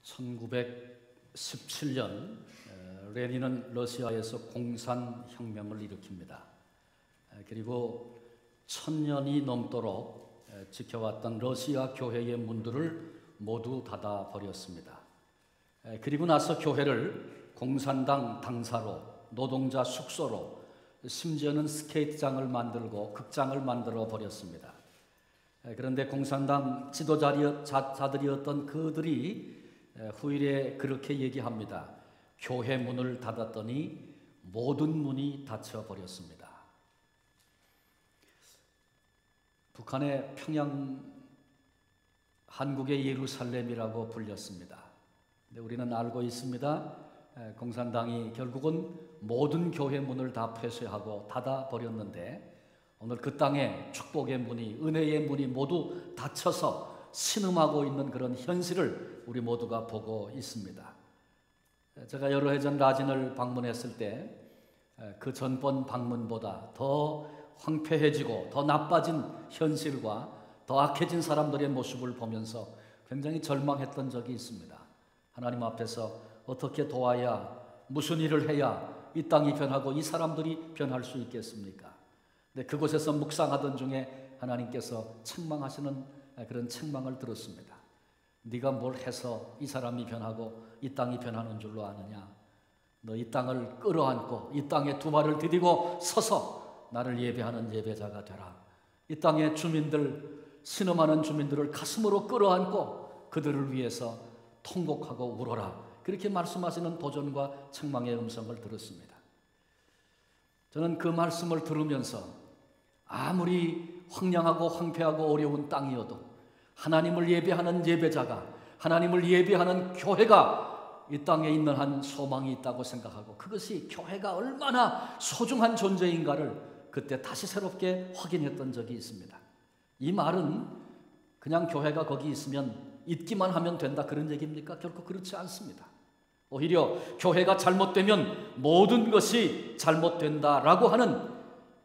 1917년 레닌은 러시아에서 공산혁명을 일으킵니다. 그리고 1000년이 넘도록 지켜왔던 러시아 교회의 문들을 모두 닫아버렸습니다. 그리고 나서 교회를 공산당 당사로, 노동자 숙소로, 심지어는 스케이트장을 만들고 극장을 만들어 버렸습니다. 그런데 공산당 지도자들이었던 그들이 후일에 그렇게 얘기합니다. 교회 문을 닫았더니 모든 문이 닫혀버렸습니다. 북한의 평양, 한국의 예루살렘이라고 불렸습니다. 근데 우리는 알고 있습니다. 공산당이 결국은 모든 교회 문을 다 폐쇄하고 닫아버렸는데 오늘 그 땅에 축복의 문이, 은혜의 문이 모두 닫혀서 신음하고 있는 그런 현실을 우리 모두가 보고 있습니다. 제가 여러 해 전 라진을 방문했을 때 그 전번 방문보다 더 황폐해지고 더 나빠진 현실과 더 악해진 사람들의 모습을 보면서 굉장히 절망했던 적이 있습니다. 하나님 앞에서 어떻게 도와야, 무슨 일을 해야 이 땅이 변하고 이 사람들이 변할 수 있겠습니까? 근데 그곳에서 묵상하던 중에 하나님께서 책망하시는 그런 책망을 들었습니다. 네가 뭘 해서 이 사람이 변하고 이 땅이 변하는 줄로 아느냐? 너 이 땅을 끌어안고 이 땅에 두 발을 디디고 서서 나를 예배하는 예배자가 되라. 이 땅의 주민들, 신음하는 주민들을 가슴으로 끌어안고 그들을 위해서 통곡하고 울어라. 그렇게 말씀하시는 도전과 책망의 음성을 들었습니다. 저는 그 말씀을 들으면서 아무리 황량하고 황폐하고 어려운 땅이어도 하나님을 예배하는 예배자가, 하나님을 예배하는 교회가 이 땅에 있는 한 소망이 있다고 생각하고 그것이 교회가 얼마나 소중한 존재인가를 그때 다시 새롭게 확인했던 적이 있습니다. 이 말은 그냥 교회가 거기 있으면 있기만 하면 된다 그런 얘기입니까? 결코 그렇지 않습니다. 오히려 교회가 잘못되면 모든 것이 잘못된다라고 하는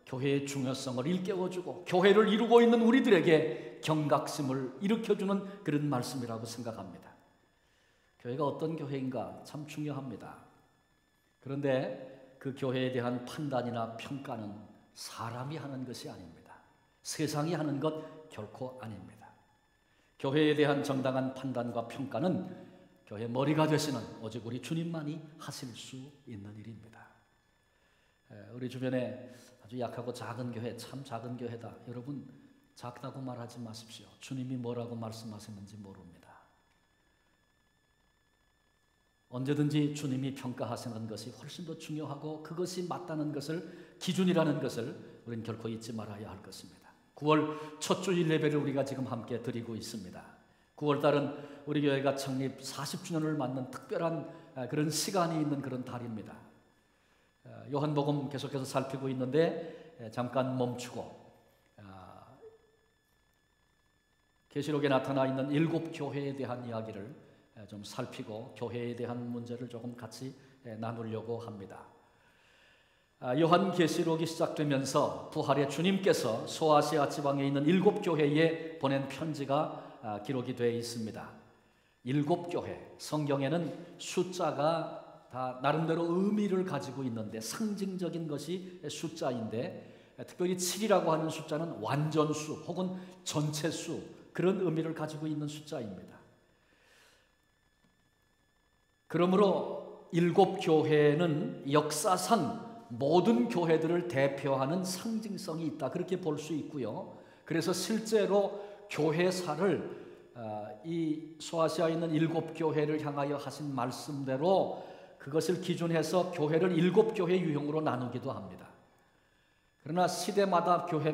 교회의 중요성을 일깨워주고 교회를 이루고 있는 우리들에게 경각심을 일으켜주는 그런 말씀이라고 생각합니다. 교회가 어떤 교회인가 참 중요합니다. 그런데 그 교회에 대한 판단이나 평가는 사람이 하는 것이 아닙니다. 세상이 하는 것 결코 아닙니다. 교회에 대한 정당한 판단과 평가는 교회 머리가 되시는 오직 우리 주님만이 하실 수 있는 일입니다. 우리 주변에 아주 약하고 작은 교회, 참 작은 교회다. 여러분 작다고 말하지 마십시오. 주님이 뭐라고 말씀하시는지 모릅니다. 언제든지 주님이 평가하시는 것이 훨씬 더 중요하고 그것이 맞다는 것을, 기준이라는 것을 우리는 결코 잊지 말아야 할 것입니다. 9월 첫 주일 예배를 우리가 지금 함께 드리고 있습니다. 9월달은 우리 교회가 창립 40주년을 맞는 특별한 그런 시간이 있는 그런 달입니다. 요한복음 계속해서 살피고 있는데 잠깐 멈추고 계시록에 나타나 있는 7 교회에 대한 이야기를 좀 살피고 교회에 대한 문제를 조금 같이 나누려고 합니다. 요한계시록이 시작되면서 부활의 주님께서 소아시아 지방에 있는 7 교회에 보낸 편지가 기록이 되어 있습니다. 7 교회, 성경에는 숫자가 다 나름대로 의미를 가지고 있는데 상징적인 것이 숫자인데 특별히 7이라고 하는 숫자는 완전수 혹은 전체수, 그런 의미를 가지고 있는 숫자입니다. 그러므로 7 교회는 역사상 모든 교회들을 대표하는 상징성이 있다, 그렇게 볼 수 있고요. 그래서 실제로 교회사를 이 소아시아에 있는 7 교회를 향하여 하신 말씀대로 그것을 기준해서 교회를 7 교회 유형으로 나누기도 합니다. 그러나 시대마다 교회,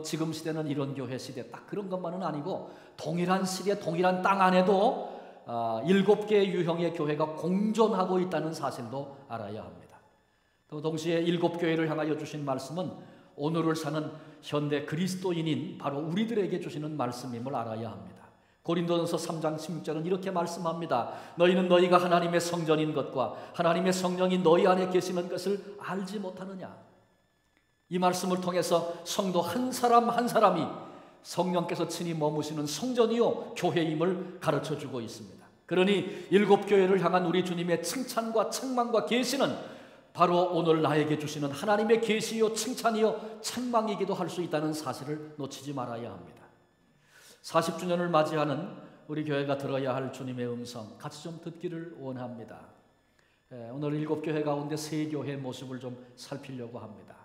지금 시대는 이런 교회 시대, 딱 그런 것만은 아니고 동일한 시대, 동일한 땅 안에도 7개의 유형의 교회가 공존하고 있다는 사실도 알아야 합니다. 또 동시에 7 교회를 향하여 주신 말씀은 오늘을 사는 현대 그리스도인인 바로 우리들에게 주시는 말씀임을 알아야 합니다. 고린도전서 3장 16절은 이렇게 말씀합니다. 너희는 너희가 하나님의 성전인 것과 하나님의 성령이 너희 안에 계시는 것을 알지 못하느냐. 이 말씀을 통해서 성도 한 사람 한 사람이 성령께서 친히 머무시는 성전이요 교회임을 가르쳐주고 있습니다. 그러니 일곱 교회를 향한 우리 주님의 칭찬과 책망과 계시는 바로 오늘 나에게 주시는 하나님의 계시요 칭찬이요 책망이기도 할 수 있다는 사실을 놓치지 말아야 합니다. 40주년을 맞이하는 우리 교회가 들어야 할 주님의 음성 같이 좀 듣기를 원합니다. 오늘 일곱 교회 가운데 세 교회의 모습을 좀 살피려고 합니다.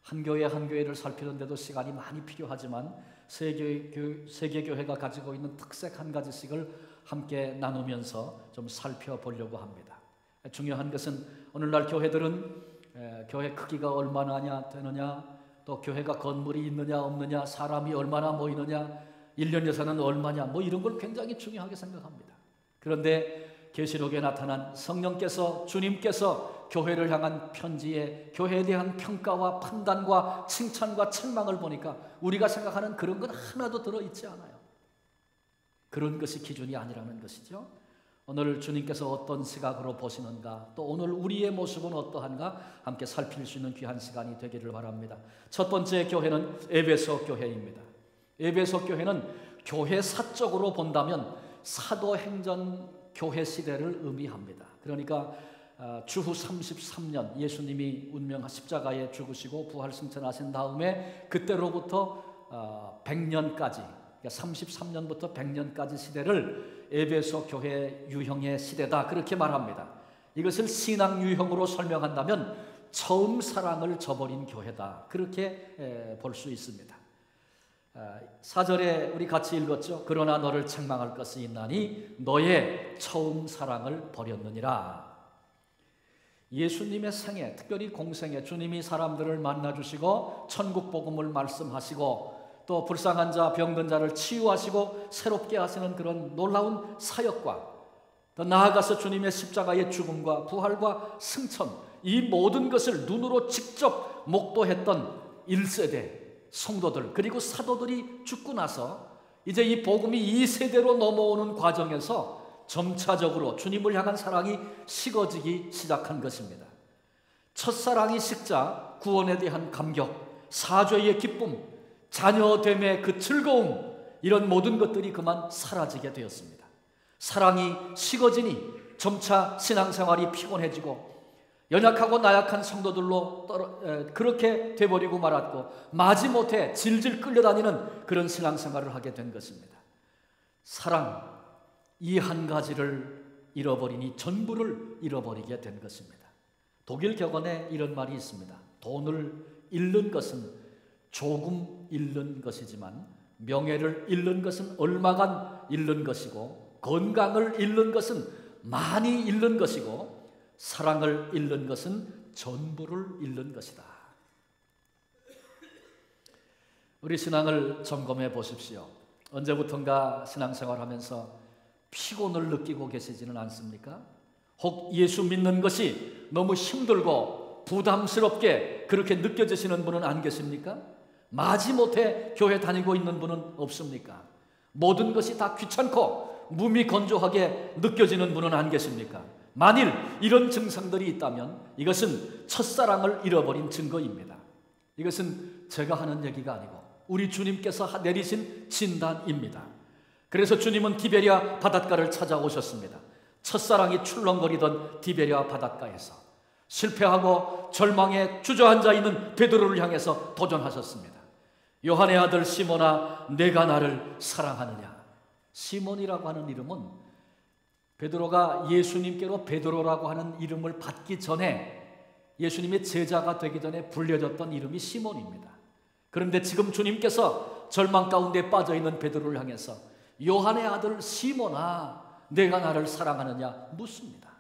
한 교회 한 교회를 살피는데도 시간이 많이 필요하지만 세 개 교회가 가지고 있는 특색 한 가지씩을 함께 나누면서 좀 살펴보려고 합니다. 중요한 것은 오늘날 교회들은 교회 크기가 얼마나 되느냐, 또 교회가 건물이 있느냐 없느냐, 사람이 얼마나 모이느냐, 1년 예산은 얼마냐, 뭐 이런 걸 굉장히 중요하게 생각합니다. 그런데 계시록에 나타난 성령께서, 주님께서 교회를 향한 편지에 교회에 대한 평가와 판단과 칭찬과 책망을 보니까 우리가 생각하는 그런 건 하나도 들어있지 않아요. 그런 것이 기준이 아니라는 것이죠. 오늘 주님께서 어떤 시각으로 보시는가, 또 오늘 우리의 모습은 어떠한가 함께 살필 수 있는 귀한 시간이 되기를 바랍니다. 첫 번째 교회는 에베소 교회입니다. 에베소 교회는 교회사적으로 본다면 사도행전 교회 시대를 의미합니다. 그러니까 주후 33년 예수님이 운명 십자가에 죽으시고 부활 승천하신 다음에 그때로부터 100년까지, 33년부터 100년까지 시대를 에베소 교회 유형의 시대다, 그렇게 말합니다. 이것을 신앙 유형으로 설명한다면 처음 사랑을 저버린 교회다, 그렇게 볼 수 있습니다. 4절에 우리 같이 읽었죠. 그러나 너를 책망할 것이 있나니 너의 처음 사랑을 버렸느니라. 예수님의 생애, 특별히 공생애, 주님이 사람들을 만나주시고 천국 복음을 말씀하시고 또 불쌍한 자, 병든 자를 치유하시고 새롭게 하시는 그런 놀라운 사역과 더 나아가서 주님의 십자가의 죽음과 부활과 승천, 이 모든 것을 눈으로 직접 목도했던 1세대 성도들, 그리고 사도들이 죽고 나서 이제 이 복음이 2세대로 넘어오는 과정에서 점차적으로 주님을 향한 사랑이 식어지기 시작한 것입니다. 첫사랑이 식자 구원에 대한 감격, 사죄의 기쁨, 자녀됨의 그 즐거움, 이런 모든 것들이 그만 사라지게 되었습니다. 사랑이 식어지니 점차 신앙생활이 피곤해지고 연약하고 나약한 성도들로 그렇게 돼버리고 말았고 마지못해 질질 끌려다니는 그런 신앙생활을 하게 된 것입니다. 사랑, 이 한 가지를 잃어버리니 전부를 잃어버리게 된 것입니다. 독일 격언에 이런 말이 있습니다. 돈을 잃는 것은 조금 잃는 것이지만 명예를 잃는 것은 얼마간 잃는 것이고 건강을 잃는 것은 많이 잃는 것이고 사랑을 잃는 것은 전부를 잃는 것이다. 우리 신앙을 점검해 보십시오. 언제부턴가 신앙생활하면서 피곤을 느끼고 계시지는 않습니까? 혹 예수 믿는 것이 너무 힘들고 부담스럽게 그렇게 느껴지시는 분은 안 계십니까? 마지못해 교회 다니고 있는 분은 없습니까? 모든 것이 다 귀찮고 무미건조하게 느껴지는 분은 안 계십니까? 만일 이런 증상들이 있다면 이것은 첫사랑을 잃어버린 증거입니다. 이것은 제가 하는 얘기가 아니고 우리 주님께서 내리신 진단입니다. 그래서 주님은 디베랴 바닷가를 찾아오셨습니다. 첫사랑이 출렁거리던 디베랴 바닷가에서 실패하고 절망에 주저앉아 있는 베드로를 향해서 도전하셨습니다. 요한의 아들 시몬아, 내가 나를 사랑하느냐? 시몬이라고 하는 이름은 베드로가 예수님께로 베드로라고 하는 이름을 받기 전에, 예수님의 제자가 되기 전에 불려졌던 이름이 시몬입니다. 그런데 지금 주님께서 절망 가운데 빠져있는 베드로를 향해서 요한의 아들 시몬아, 내가 나를 사랑하느냐 묻습니다.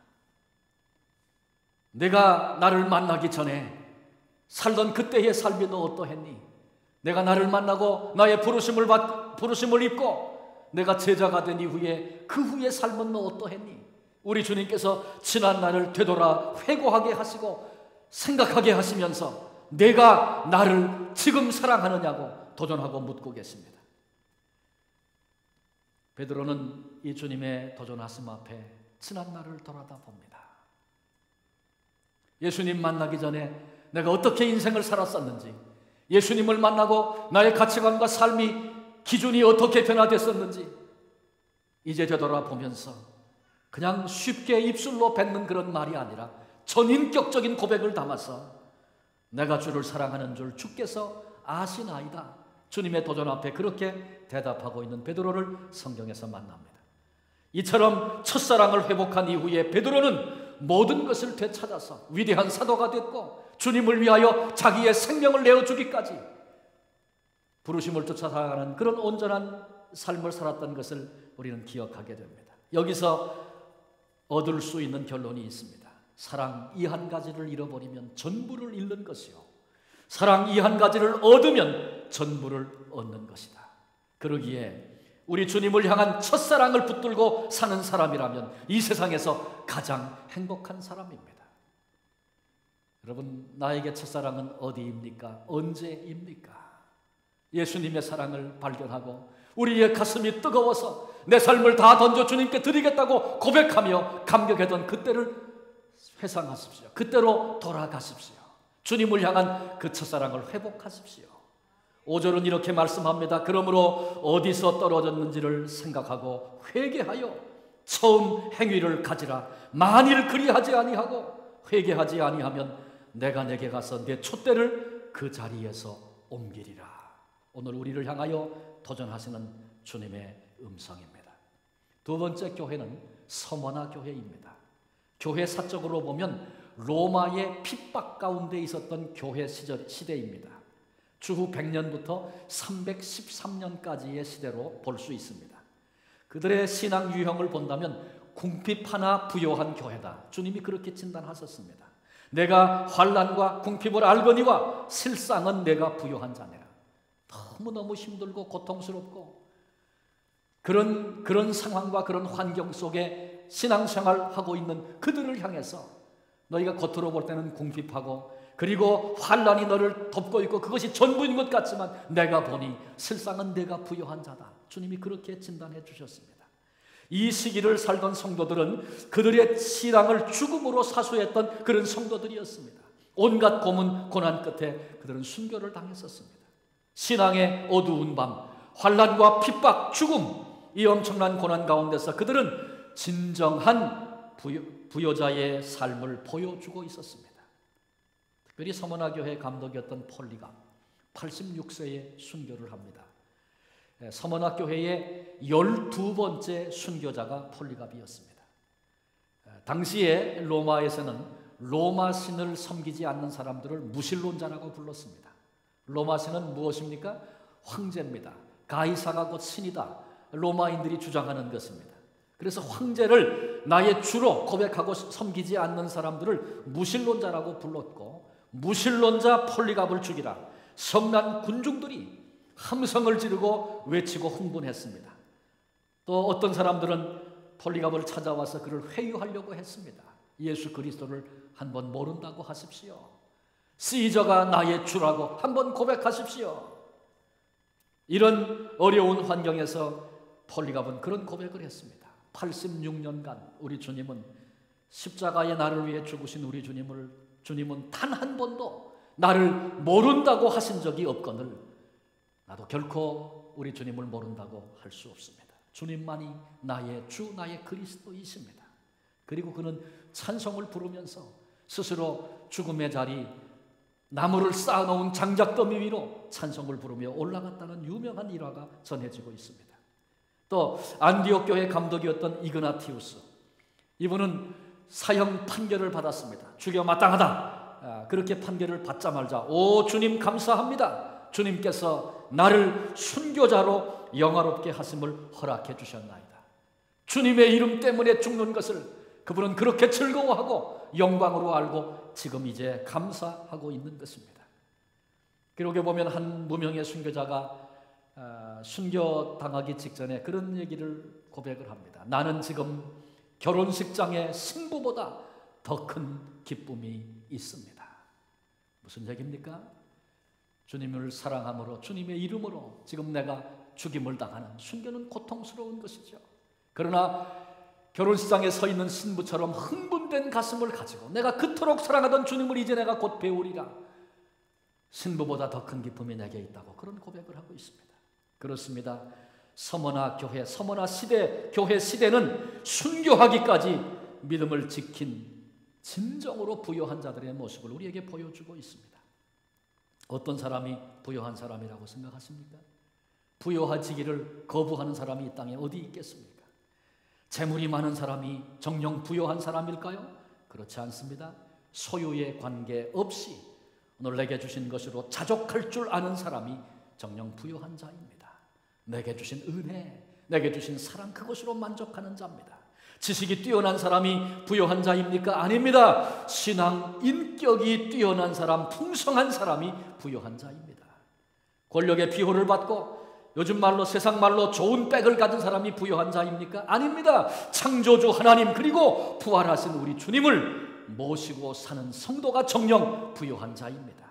내가 나를 만나기 전에 살던 그때의 삶이 너 어떠했니? 내가 나를 만나고 나의 부르심을 입고 내가 제자가 된 이후에 그 후의 삶은 너 어떠했니? 우리 주님께서 지난 날을 되돌아 회고하게 하시고 생각하게 하시면서 내가 나를 지금 사랑하느냐고 도전하고 묻고 계십니다. 베드로는 이 주님의 도전하심 앞에 지난 날을 돌아다 봅니다. 예수님 만나기 전에 내가 어떻게 인생을 살았었는지, 예수님을 만나고 나의 가치관과 삶이 기준이 어떻게 변화됐었는지 이제 되돌아보면서 그냥 쉽게 입술로 뱉는 그런 말이 아니라 전인격적인 고백을 담아서 내가 주를 사랑하는 줄 주께서 아시나이다. 주님의 도전 앞에 그렇게 대답하고 있는 베드로를 성경에서 만납니다. 이처럼 첫사랑을 회복한 이후에 베드로는 모든 것을 되찾아서 위대한 사도가 됐고 주님을 위하여 자기의 생명을 내어주기까지 부르심을 쫓아 살아가는 그런 온전한 삶을 살았던 것을 우리는 기억하게 됩니다. 여기서 얻을 수 있는 결론이 있습니다. 사랑 이 한 가지를 잃어버리면 전부를 잃는 것이요, 사랑 이 한 가지를 얻으면 전부를 얻는 것이다. 그러기에 우리 주님을 향한 첫사랑을 붙들고 사는 사람이라면 이 세상에서 가장 행복한 사람입니다. 여러분, 나에게 첫사랑은 어디입니까? 언제입니까? 예수님의 사랑을 발견하고 우리의 가슴이 뜨거워서 내 삶을 다 던져 주님께 드리겠다고 고백하며 감격했던 그때를 회상하십시오. 그때로 돌아가십시오. 주님을 향한 그 첫사랑을 회복하십시오. 5절은 이렇게 말씀합니다. 그러므로 어디서 떨어졌는지를 생각하고 회개하여 처음 행위를 가지라. 만일 그리하지 아니하고 회개하지 아니하면 내가 내게 가서 내 촛대를 그 자리에서 옮기리라. 오늘 우리를 향하여 도전하시는 주님의 음성입니다. 두 번째 교회는 서머나 교회입니다. 교회 사적으로 보면 로마의 핍박 가운데 있었던 교회 시대입니다. 주후 100년부터 313년까지의 시대로 볼 수 있습니다. 그들의 신앙 유형을 본다면 궁핍 하나 부요한 교회다. 주님이 그렇게 진단하셨습니다. 내가 환난과 궁핍을 알거니와 실상은 내가 부요한 자네라. 너무너무 힘들고 고통스럽고 그런 상황과 그런 환경 속에 신앙생활하고 있는 그들을 향해서 너희가 겉으로 볼 때는 궁핍하고 그리고 환난이 너를 덮고 있고 그것이 전부인 것 같지만 내가 보니 실상은 내가 부요한 자다. 주님이 그렇게 진단해 주셨습니다. 이 시기를 살던 성도들은 그들의 신앙을 죽음으로 사수했던 그런 성도들이었습니다. 온갖 고문 고난 끝에 그들은 순교를 당했었습니다. 신앙의 어두운 밤, 환난과 핍박, 죽음, 이 엄청난 고난 가운데서 그들은 진정한 부여자의 삶을 보여주고 있었습니다. 특별히 서머나 교회 감독이었던 폴리갑 86세에 순교를 합니다. 서머나 교회의 12번째 순교자가 폴리갑이었습니다. 당시에 로마에서는 로마 신을 섬기지 않는 사람들을 무신론자라고 불렀습니다. 로마 신은 무엇입니까? 황제입니다. 가이사가 곧 신이다. 로마인들이 주장하는 것입니다. 그래서 황제를 나의 주로 고백하고 섬기지 않는 사람들을 무신론자라고 불렀고 무신론자 폴리갑을 죽이라. 성난 군중들이 함성을 지르고 외치고 흥분했습니다. 또 어떤 사람들은 폴리갑을 찾아와서 그를 회유하려고 했습니다. 예수 그리스도를 한번 모른다고 하십시오. 시저가 나의 주라고 한번 고백하십시오. 이런 어려운 환경에서 폴리갑은 그런 고백을 했습니다. 86년간 우리 주님은 십자가에 나를 위해 죽으신 우리 주님은 단 한 번도 나를 모른다고 하신 적이 없거늘 나도 결코 우리 주님을 모른다고 할 수 없습니다. 주님만이 나의 주, 나의 그리스도이십니다. 그리고 그는 찬송을 부르면서 스스로 죽음의 자리, 나무를 쌓아놓은 장작더미 위로 찬송을 부르며 올라갔다는 유명한 일화가 전해지고 있습니다. 또 안디옥 교회 감독이었던 이그나티우스, 이분은 사형 판결을 받았습니다. 죽여 마땅하다. 그렇게 판결을 받자마자 오 주님 감사합니다. 주님께서 나를 순교자로 영화롭게 하심을 허락해 주셨나이다. 주님의 이름 때문에 죽는 것을 그분은 그렇게 즐거워하고 영광으로 알고 지금 이제 감사하고 있는 것입니다. 기록에 보면 한 무명의 순교자가 순교당하기 직전에 그런 얘기를 고백을 합니다. 나는 지금 결혼식장의 신부보다 더 큰 기쁨이 있습니다. 무슨 얘기입니까? 주님을 사랑함으로 주님의 이름으로 지금 내가 죽임을 당하는 순교는 고통스러운 것이죠. 그러나 결혼식장에 서 있는 신부처럼 흥분된 가슴을 가지고 내가 그토록 사랑하던 주님을 이제 내가 곧 배우리라. 신부보다 더 큰 기쁨이 내게 있다고 그런 고백을 하고 있습니다. 그렇습니다. 서머나 교회, 서머나 시대, 교회 시대는 순교하기까지 믿음을 지킨 진정으로 부요한 자들의 모습을 우리에게 보여주고 있습니다. 어떤 사람이 부요한 사람이라고 생각하십니까? 부요하지기를 거부하는 사람이 이 땅에 어디 있겠습니까? 재물이 많은 사람이 정녕 부요한 사람일까요? 그렇지 않습니다. 소유에 관계없이 오늘 내게 주신 것으로 자족할 줄 아는 사람이 정녕 부요한 자입니다. 내게 주신 은혜, 내게 주신 사랑, 그것으로 만족하는 자입니다. 지식이 뛰어난 사람이 부요한 자입니까? 아닙니다. 신앙, 인격이 뛰어난 사람, 풍성한 사람이 부요한 자입니다. 권력의 비호를 받고 요즘 말로 세상 말로 좋은 백을 가진 사람이 부요한 자입니까? 아닙니다. 창조주 하나님 그리고 부활하신 우리 주님을 모시고 사는 성도가 정녕 부요한 자입니다.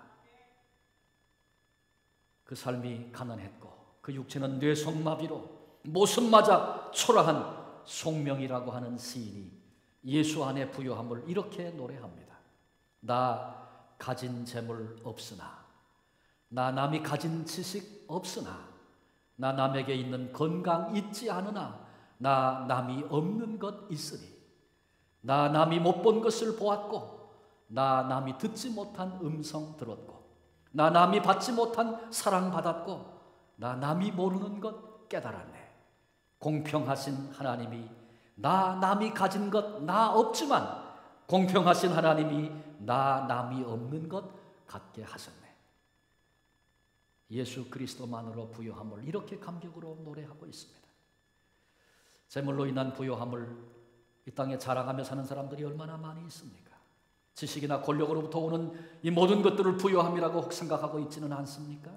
그 삶이 가난했고 그 육체는 뇌성마비로 모습 맞아 초라한 송명이라고 하는 시인이 예수 안에 부요함을 이렇게 노래합니다. 나 가진 재물 없으나, 나 남이 가진 지식 없으나, 나 남에게 있는 건강 있지 않으나, 나 남이 없는 것 있으니, 나 남이 못 본 것을 보았고, 나 남이 듣지 못한 음성 들었고, 나 남이 받지 못한 사랑 받았고, 나 남이 모르는 것 깨달았네. 공평하신 하나님이 나 남이 가진 것 나 없지만 공평하신 하나님이 나 남이 없는 것 갖게 하셨네. 예수 그리스도만으로 부요함을 이렇게 감격으로 노래하고 있습니다. 재물로 인한 부요함을 이 땅에 자랑하며 사는 사람들이 얼마나 많이 있습니까? 지식이나 권력으로부터 오는 이 모든 것들을 부요함이라고 생각하고 있지는 않습니까?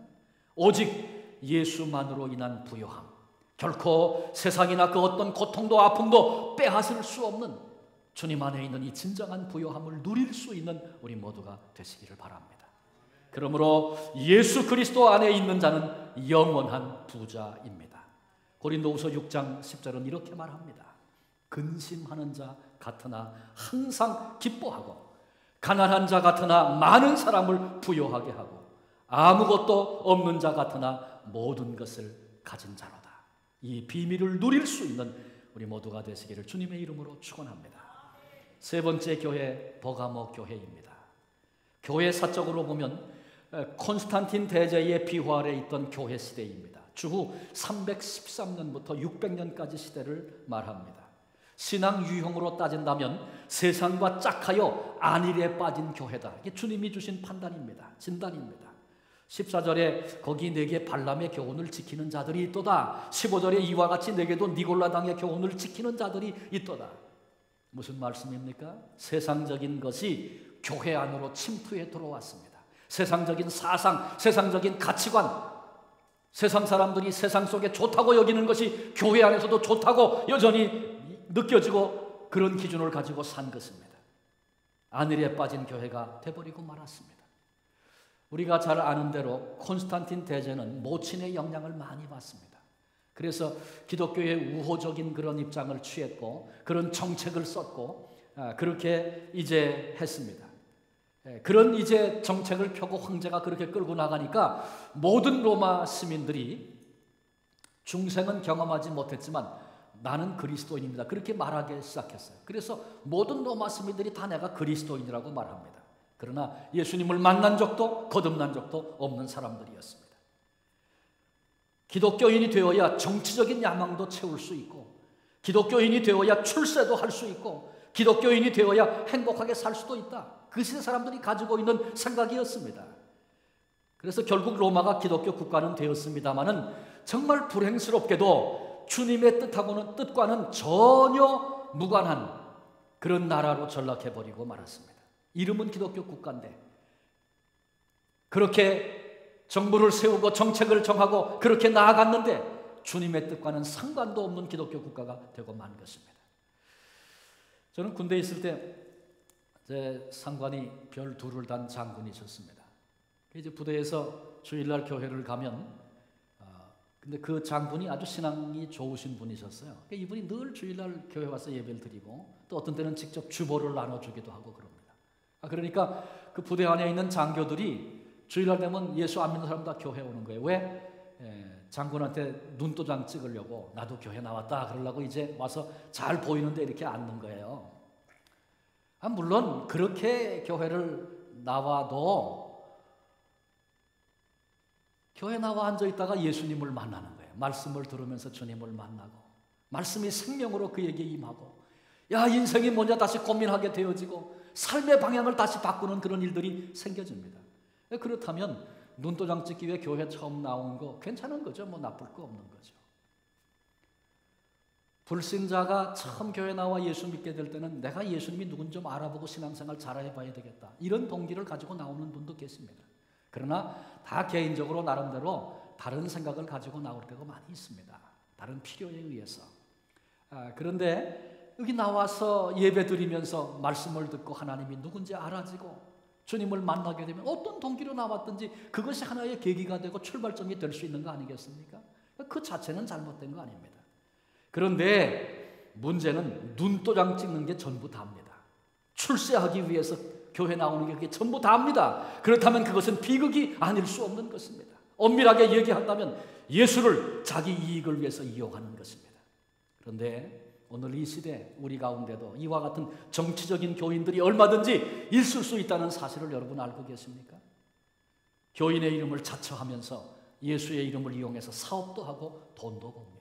오직 예수만으로 인한 부요함, 결코 세상이나 그 어떤 고통도 아픔도 빼앗을 수 없는 주님 안에 있는 이 진정한 부요함을 누릴 수 있는 우리 모두가 되시기를 바랍니다. 그러므로 예수 그리스도 안에 있는 자는 영원한 부자입니다. 고린도후서 6장 10절은 이렇게 말합니다. 근심하는 자 같으나 항상 기뻐하고 가난한 자 같으나 많은 사람을 부요하게 하고 아무것도 없는 자 같으나 모든 것을 가진 자로다. 이 비밀을 누릴 수 있는 우리 모두가 되시기를 주님의 이름으로 축원합니다. 세 번째 교회, 버가모 교회입니다. 교회 사적으로 보면 콘스탄틴 대제의 비화에 있던 교회 시대입니다. 주후 313년부터 600년까지 시대를 말합니다. 신앙 유형으로 따진다면 세상과 짝하여 안일에 빠진 교회다. 이게 주님이 주신 판단입니다. 진단입니다. 14절에 거기 내게 발람의 교훈을 지키는 자들이 있도다. 15절에 이와 같이 내게도 니골라당의 교훈을 지키는 자들이 있도다. 무슨 말씀입니까? 세상적인 것이 교회 안으로 침투해 들어왔습니다. 세상적인 사상, 세상적인 가치관, 세상 사람들이 세상 속에 좋다고 여기는 것이 교회 안에서도 좋다고 여전히 느껴지고 그런 기준을 가지고 산 것입니다. 안일에 빠진 교회가 돼버리고 말았습니다. 우리가 잘 아는 대로 콘스탄틴 대제는 모친의 영향을 많이 받습니다. 그래서 기독교의 우호적인 그런 입장을 취했고 그런 정책을 썼고 그렇게 이제 했습니다. 그런 이제 정책을 펴고 황제가 그렇게 끌고 나가니까 모든 로마 시민들이 중생은 경험하지 못했지만 나는 그리스도인입니다. 그렇게 말하기 시작했어요. 그래서 모든 로마 시민들이 다 내가 그리스도인이라고 말합니다. 그러나 예수님을 만난 적도 거듭난 적도 없는 사람들이었습니다. 기독교인이 되어야 정치적인 야망도 채울 수 있고 기독교인이 되어야 출세도 할 수 있고 기독교인이 되어야 행복하게 살 수도 있다. 그 시대 사람들이 가지고 있는 생각이었습니다. 그래서 결국 로마가 기독교 국가는 되었습니다마는 정말 불행스럽게도 주님의 뜻과는 전혀 무관한 그런 나라로 전락해버리고 말았습니다. 이름은 기독교 국가인데 그렇게 정부를 세우고 정책을 정하고 그렇게 나아갔는데 주님의 뜻과는 상관도 없는 기독교 국가가 되고 만 것입니다. 저는 군대에 있을 때 제 상관이 별 둘을 단 장군이 있었습니다. 이제 부대에서 주일날 교회를 가면 근데 그 장군이 아주 신앙이 좋으신 분이셨어요. 이분이 늘 주일날 교회 와서 예배를 드리고 또 어떤 때는 직접 주보를 나눠주기도 하고 그럽니다. 그러니까 그 부대 안에 있는 장교들이 주일날 되면 예수 안 믿는 사람 다 교회 오는 거예요. 왜? 장군한테 눈도장 찍으려고 나도 교회 나왔다 그러려고 이제 와서 잘 보이는데 이렇게 앉는 거예요. 물론 그렇게 교회를 나와도 교회 나와 앉아 있다가 예수님을 만나는 거예요. 말씀을 들으면서 주님을 만나고 말씀이 생명으로 그에게 임하고 야 인생이 뭐냐 다시 고민하게 되어지고 삶의 방향을 다시 바꾸는 그런 일들이 생겨집니다. 그렇다면 눈도장 찍기 위해 교회 처음 나온 거 괜찮은 거죠. 뭐 나쁠 거 없는 거죠. 불신자가 처음 교회 나와 예수 믿게 될 때는 내가 예수님이 누군지 좀 알아보고 신앙생활 잘해봐야 되겠다. 이런 동기를 가지고 나오는 분도 계십니다. 그러나 다 개인적으로 나름대로 다른 생각을 가지고 나올 때가 많이 있습니다. 다른 필요에 의해서. 그런데 여기 나와서 예배 드리면서 말씀을 듣고 하나님이 누군지 알아지고 주님을 만나게 되면 어떤 동기로 나왔든지 그것이 하나의 계기가 되고 출발점이 될 수 있는 거 아니겠습니까? 그 자체는 잘못된 거 아닙니다. 그런데 문제는 눈도장 찍는 게 전부 다입니다. 출세하기 위해서 교회 나오는 게 그게 전부 다입니다. 그렇다면 그것은 비극이 아닐 수 없는 것입니다. 엄밀하게 얘기한다면 예수를 자기 이익을 위해서 이용하는 것입니다. 그런데 오늘 이 시대 우리 가운데도 이와 같은 정치적인 교인들이 얼마든지 있을 수 있다는 사실을 여러분 알고 계십니까? 교인의 이름을 자처하면서 예수의 이름을 이용해서 사업도 하고 돈도 법니다.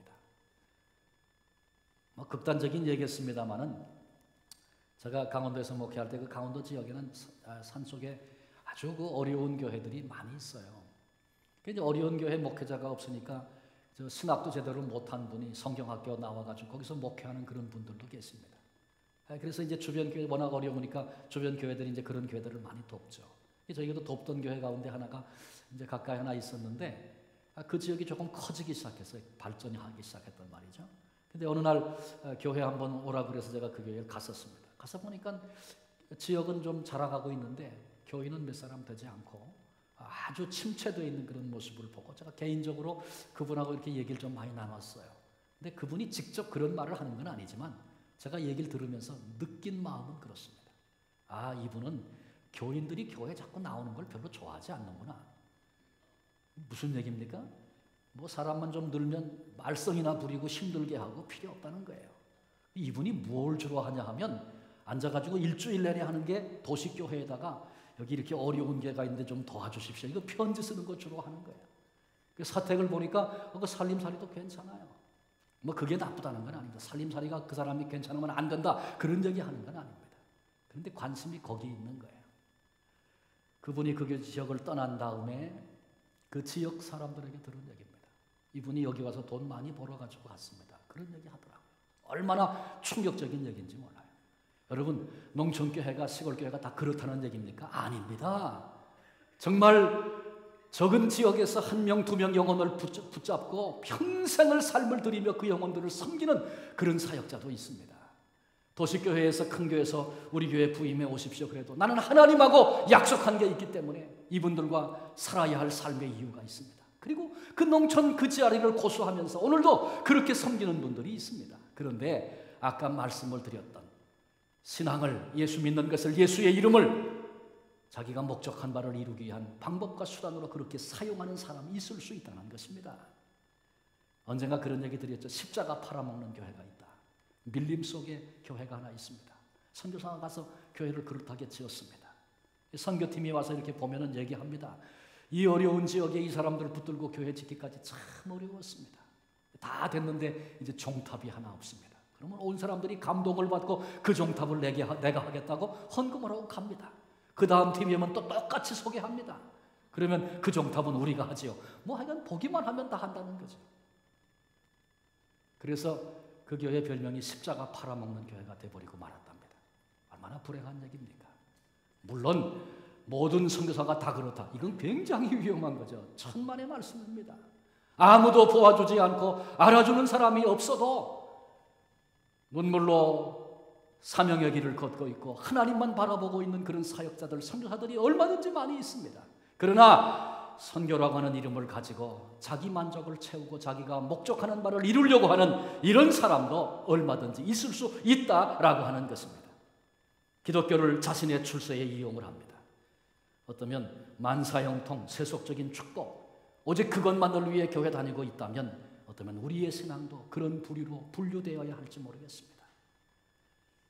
극단적인 얘기였습니다만은 제가 강원도에서 목회할 때 그 강원도 지역에는 산속에 아주 그 어려운 교회들이 많이 있어요. 이제 어려운 교회 목회자가 없으니까 신학도 제대로 못한 분이 성경학교 나와가지고 거기서 목회하는 그런 분들도 계십니다. 그래서 이제 주변 교회 워낙 어려우니까 주변 교회들이 이제 그런 교회들을 많이 돕죠. 저희도 돕던 교회 가운데 하나가 이제 가까이 하나 있었는데 그 지역이 조금 커지기 시작했어요. 발전이 하기 시작했단 말이죠. 근데 어느 날 교회 한번 오라 그래서 제가 그 교회에 갔었습니다. 가서 보니까 지역은 좀 자라가고 있는데 교인은 몇 사람 되지 않고 아주 침체되어 있는 그런 모습을 보고 제가 개인적으로 그분하고 이렇게 얘기를 좀 많이 나눴어요. 근데 그분이 직접 그런 말을 하는 건 아니지만 제가 얘기를 들으면서 느낀 마음은 그렇습니다. 이분은 교인들이 교회에 자꾸 나오는 걸 별로 좋아하지 않는구나. 무슨 얘기입니까? 뭐 사람만 좀 늘면 말썽이나 부리고 힘들게 하고 필요 없다는 거예요. 이분이 뭘 주로 하냐 하면 앉아가지고 일주일 내내 하는 게 도시교회에다가 여기 이렇게 어려운 게가 있는데 좀 도와주십시오. 이거 편지 쓰는 거 주로 하는 거예요. 그 사택을 보니까 그 살림살이도 괜찮아요. 뭐 그게 나쁘다는 건 아닙니다. 살림살이가 그 사람이 괜찮으면 안 된다 그런 얘기 하는 건 아닙니다. 그런데 관심이 거기 있는 거예요. 그분이 그 지역을 떠난 다음에 그 지역 사람들에게 들은 얘기입니다. 이분이 여기 와서 돈 많이 벌어가지고 갔습니다. 그런 얘기 하더라고요. 얼마나 충격적인 얘기인지 몰라요. 여러분, 농촌교회가 시골교회가 다 그렇다는 얘기입니까? 아닙니다. 정말 적은 지역에서 한 명, 두 명 영혼을 붙잡고 평생을 삶을 들이며 그 영혼들을 섬기는 그런 사역자도 있습니다. 도시교회에서 큰 교회에서 우리 교회 부임해 오십시오. 그래도 나는 하나님하고 약속한 게 있기 때문에 이분들과 살아야 할 삶의 이유가 있습니다. 그리고 그 농촌 그 지아리를 고수하면서 오늘도 그렇게 섬기는 분들이 있습니다. 그런데 아까 말씀을 드렸던 신앙을, 예수 믿는 것을, 예수의 이름을 자기가 목적한 바를 이루기 위한 방법과 수단으로 그렇게 사용하는 사람이 있을 수 있다는 것입니다. 언젠가 그런 얘기 드렸죠. 십자가 팔아먹는 교회가 있다. 밀림 속에 교회가 하나 있습니다. 선교사가 가서 교회를 그릇하게 지었습니다. 선교팀이 와서 이렇게 보면은 얘기합니다. 이 어려운 지역에 이 사람들을 붙들고 교회 짓기까지 참 어려웠습니다. 다 됐는데 이제 종탑이 하나 없습니다. 그러면 온 사람들이 감동을 받고 그 종탑을 내가 하겠다고 헌금을 하고 갑니다. 그 다음 팀이 오면 또 똑같이 소개합니다. 그러면 그 종탑은 우리가 하지요. 뭐 하여간 보기만 하면 다 한다는 거죠. 그래서 그 교회 별명이 십자가 팔아먹는 교회가 돼버리고 말았답니다. 얼마나 불행한 얘기입니까? 물론 모든 선교사가 다 그렇다. 이건 굉장히 위험한 거죠. 천만의 말씀입니다. 아무도 도와주지 않고 알아주는 사람이 없어도 눈물로 사명의 길을 걷고 있고 하나님만 바라보고 있는 그런 사역자들, 선교사들이 얼마든지 많이 있습니다. 그러나 선교라고 하는 이름을 가지고 자기 만족을 채우고 자기가 목적하는 바를 이루려고 하는 이런 사람도 얼마든지 있을 수 있다라고 하는 것입니다. 기독교를 자신의 출세에 이용을 합니다. 어쩌면 만사형통, 세속적인 축복, 오직 그것만을 위해 교회 다니고 있다면 어쩌면 우리의 신앙도 그런 부류로 분류되어야 할지 모르겠습니다.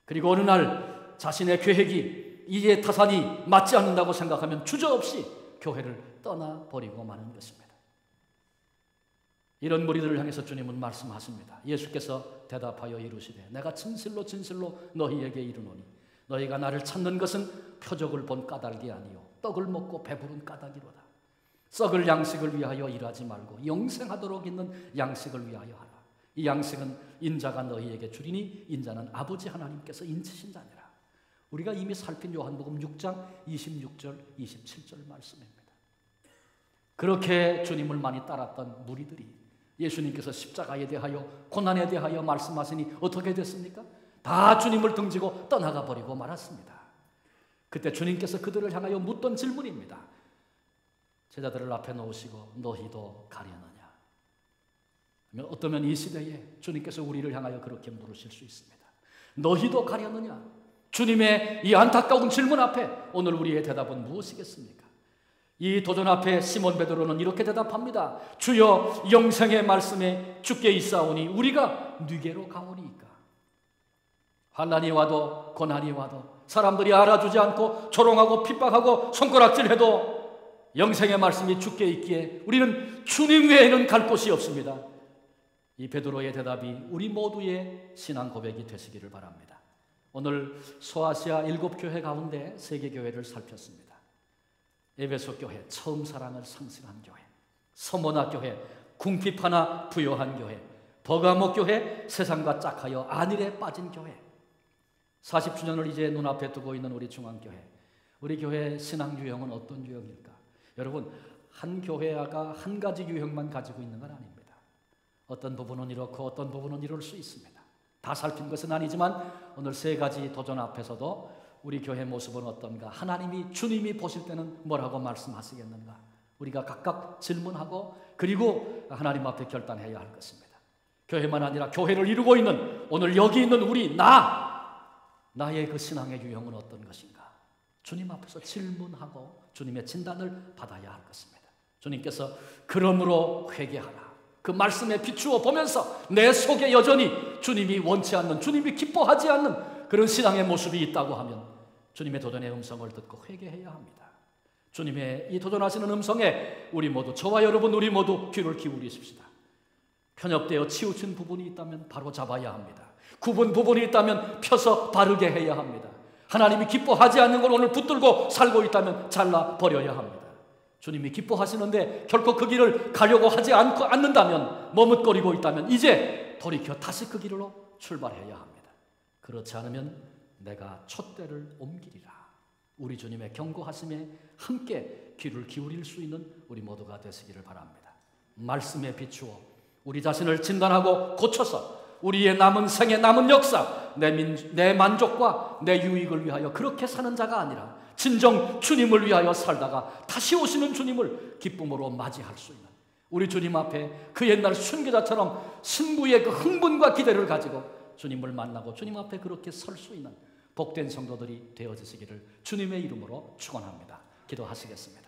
그리고 어느 날 자신의 계획이 이해 타산이 맞지 않는다고 생각하면 주저없이 교회를 떠나버리고 마는 것입니다. 이런 무리들을 향해서 주님은 말씀하십니다. 예수께서 대답하여 이르시되 내가 진실로 진실로 너희에게 이르노니 너희가 나를 찾는 것은 표적을 본 까닭이 아니요 떡을 먹고 배부른 까닭이로다. 썩을 양식을 위하여 일하지 말고 영생하도록 있는 양식을 위하여 하라. 이 양식은 인자가 너희에게 주리니 인자는 아버지 하나님께서 인치신 자니라. 우리가 이미 살핀 요한복음 6장 26절 27절 말씀입니다. 그렇게 주님을 많이 따랐던 무리들이 예수님께서 십자가에 대하여 고난에 대하여 말씀하시니 어떻게 됐습니까? 다 주님을 등지고 떠나가 버리고 말았습니다. 그때 주님께서 그들을 향하여 묻던 질문입니다. 제자들을 앞에 놓으시고 너희도 가려느냐? 어쩌면 이 시대에 주님께서 우리를 향하여 그렇게 물으실 수 있습니다. 너희도 가려느냐? 주님의 이 안타까운 질문 앞에 오늘 우리의 대답은 무엇이겠습니까? 이 도전 앞에 시몬 베드로는 이렇게 대답합니다. 주여 영생의 말씀에 주께 있사오니 우리가 누게로 가오리이까? 환난이 와도 고난이 와도 사람들이 알아주지 않고 조롱하고 핍박하고 손가락질해도 영생의 말씀이 주께 있기에 우리는 주님 외에는 갈 곳이 없습니다. 이 베드로의 대답이 우리 모두의 신앙 고백이 되시기를 바랍니다. 오늘 소아시아 7교회 가운데 3개 교회를 살폈습니다. 에베소 교회 처음 사랑을 상실한 교회, 서모나 교회 궁핍하나 부요한 교회, 버가모 교회 세상과 짝하여 안일에 빠진 교회. 40주년을 이제 눈앞에 두고 있는 우리 중앙교회, 우리 교회 신앙 유형은 어떤 유형일까? 여러분, 한 교회가 한 가지 유형만 가지고 있는 건 아닙니다. 어떤 부분은 이렇고 어떤 부분은 이럴 수 있습니다. 다 살핀 것은 아니지만 오늘 3가지 도전 앞에서도 우리 교회 모습은 어떤가? 하나님이 주님이 보실 때는 뭐라고 말씀하시겠는가? 우리가 각각 질문하고 그리고 하나님 앞에 결단해야 할 것입니다. 교회만 아니라 교회를 이루고 있는 오늘 여기 있는 우리 나의 그 신앙의 유형은 어떤 것인가? 주님 앞에서 질문하고 주님의 진단을 받아야 할 것입니다. 주님께서 그러므로 회개하라. 그 말씀에 비추어 보면서 내 속에 여전히 주님이 원치 않는, 주님이 기뻐하지 않는 그런 신앙의 모습이 있다고 하면 주님의 도전의 음성을 듣고 회개해야 합니다. 주님의 이 도전하시는 음성에 우리 모두, 저와 여러분 우리 모두 귀를 기울이십시다. 편협되어 치우친 부분이 있다면 바로 잡아야 합니다. 굽은 부분이 있다면 펴서 바르게 해야 합니다. 하나님이 기뻐하지 않는 걸 오늘 붙들고 살고 있다면 잘라버려야 합니다. 주님이 기뻐하시는데 결코 그 길을 가려고 하지 않는다면, 머뭇거리고 있다면 이제 돌이켜 다시 그 길로 출발해야 합니다. 그렇지 않으면 내가 촛대를 옮기리라. 우리 주님의 경고하심에 함께 귀를 기울일 수 있는 우리 모두가 되시기를 바랍니다. 말씀에 비추어 우리 자신을 진단하고 고쳐서 우리의 남은 생애, 남은 역사, 내 만족과 내 유익을 위하여 그렇게 사는 자가 아니라 진정 주님을 위하여 살다가 다시 오시는 주님을 기쁨으로 맞이할 수 있는 우리 주님 앞에 그 옛날 순교자처럼 신부의 그 흥분과 기대를 가지고 주님을 만나고 주님 앞에 그렇게 설 수 있는 복된 성도들이 되어지시기를 주님의 이름으로 축원합니다. 기도하시겠습니다.